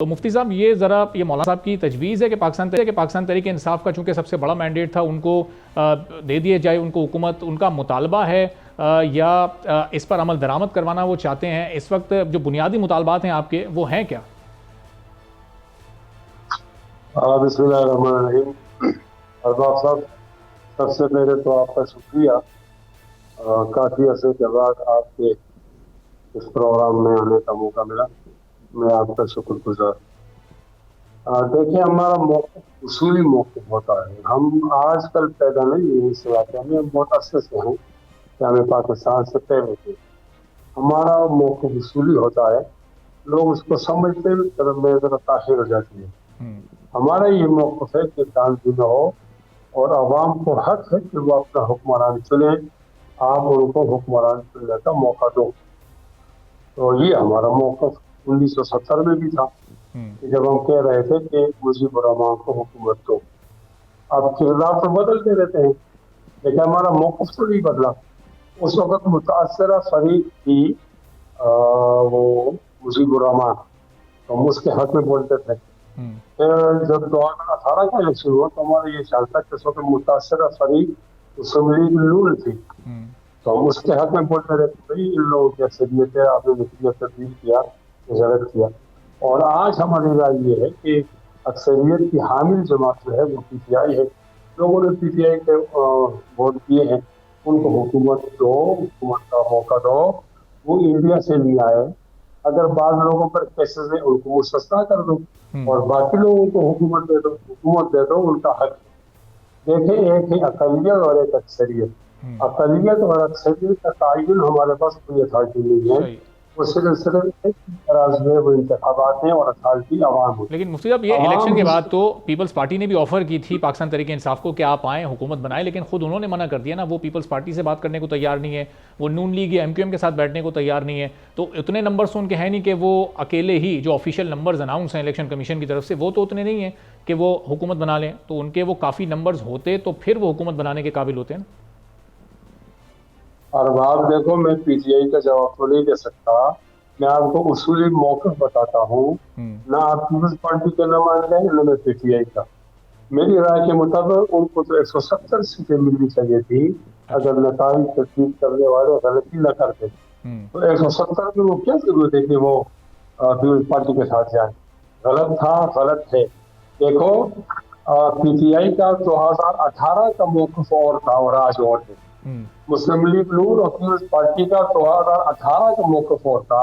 تو مفتی صاحب یہ ذرا یہ مولانا صاحب کی تجویز ہے کہ پاکستان تحریک انصاف کا چونکہ سب سے بڑا مینڈیٹ تھا ان کو دے دیے جائے، ان کو حکومت، ان کا مطالبہ ہے یا اس پر عمل درآمد کروانا وہ چاہتے ہیں؟ اس وقت جو بنیادی مطالبات ہیں آپ کے وہ ہیں کیا؟ بسم اللہ الرحمن الرحیم۔ ارباب صاحب، سب سے پہلے تو آپ کا شکریہ، کافی عرصے کے بعد آپ کے اس پروگرام میں آنے کا موقع ملا، میں آپ کا شکر گزار۔ دیکھیں، ہمارا موقف اصولی موقف ہوتا ہے، ہم آج کل پیدا نہیں ہوئے اس علاقے میں، ہم بہت عرصے سے ہیں کہ ہمیں پاکستان سے پہلے تھے۔ ہمارا موقف اصولی ہوتا ہے، لوگ اس کو سمجھتے میں ذرا تاخیر ہو جاتی ہے۔ ہمارا یہ موقف ہے کہ تنظیم ہو اور عوام کو حق ہے کہ وہ اپنا حکمران چنے، آپ ان کو حکمران چننے کا موقع دو۔ تو یہ ہمارا موقف 1970 میں بھی تھا کہ جب ہم کہہ رہے تھے کہ مجیب الرحمان کو حکومت دو۔ اب کردار تو بدلتے رہتے ہیں لیکن ہمارا موقف تو نہیں بدلا۔ اس وقت متاثرہ فریق تھی وہ مجیب الرحمان، ہم اس کے حق میں بولتے تھے۔ پھر جب 2018 کا الیکشن ہوا تو ہمارا یہ خیال تھا کہ اس وقت متاثرہ فریق مسلم لیگ نون تھی، تو ہم اس کے حق میں بولتے رہتے بھائی ان لوگوں کی اکثریت ہے، آپ نے نتیجہ تبدیل کیا، غلط کیا۔ اور آج ہماری رائے یہ ہے کہ اکثریت کی حامل جماعت جو ہے وہ پی ٹی آئی ہے، لوگوں نے پی ٹی آئی کے ووٹ دیے ہیں، ان کو حکومت دو، حکومت کا موقع دو۔ وہ انڈیا سے نہیں آئے، اگر بعض لوگوں پر کیسز ہیں ان کو مستثنیٰ کر دو اور باقی لوگوں کو حکومت دے دو، ان کا حق ہے۔ دیکھیں، ایک ہے اقلیت اور ایک اکثریت۔ اقلیت اور اکثریت کا تعین ہمارے پاس کوئی اتھارٹی نہیں ہے، وہ صرف وہ انتخابات ہیں اور اتھارٹی عوام ہے۔ لیکن مفتی صاحب، یہ الیکشن کے بعد تو پیپلز پارٹی نے بھی آفر کی تھی پاکستان تحریک انصاف کو کہ آپ آئیں حکومت بنائیں، لیکن خود انہوں نے منع کر دیا نا، وہ پیپلز پارٹی سے بات کرنے کو تیار نہیں ہے، وہ نون لیگ یا MQM کے ساتھ بیٹھنے کو تیار نہیں ہے۔ تو اتنے نمبرز ان کے ہیں نہیں کہ وہ اکیلے ہی جو آفیشیل نمبرز اناؤنس ہیں الیکشن کمیشن کی طرف سے وہ تو اتنے نہیں ہیں کہ وہ حکومت بنا لیں، تو ان کے وہ کافی نمبرز ہوتے تو پھر وہ حکومت بنانے کے قابل ہوتے ہیں نا۔ اور آپ دیکھو، میں پی ٹی آئی کا جواب تو نہیں دے سکتا، میں آپ کو اصولی موقف بتاتا ہوں، نہ آپ پیپلز پارٹی کے نمائندے ہیں نہ میں پی ٹی آئی کا۔ میری رائے کے مطابق ان کو تو 170 سیٹیں ملنی چاہیے تھی اگر نتائج تسلیم کرنے والے غلطی نہ کرتے، تو 170 میں وہ کیا ضرورت ہے کہ وہ پیپلز پارٹی کے ساتھ جائیں؟ غلط تھا، غلط ہے۔ دیکھو، پی ٹی آئی کا 2018 کا موقف اور تھا اور آج اور ہے، مسلم لیگ نون اور پیپلز پارٹی کا 2018 کا موقف اور تھا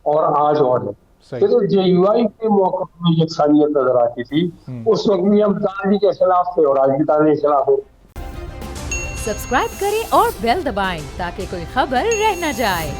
اور آج اور ہے۔ صرف جے یو آئی کے موقف میں یکسانیت نظر آتی تھی، اس وقت بھی ہم تانوی کے خلاف تھے اور آج بھی تانوی کے خلاف ہیں۔ سبسکرائب کریں اور بیل دبائیں تاکہ کوئی خبر رہ نہ جائے۔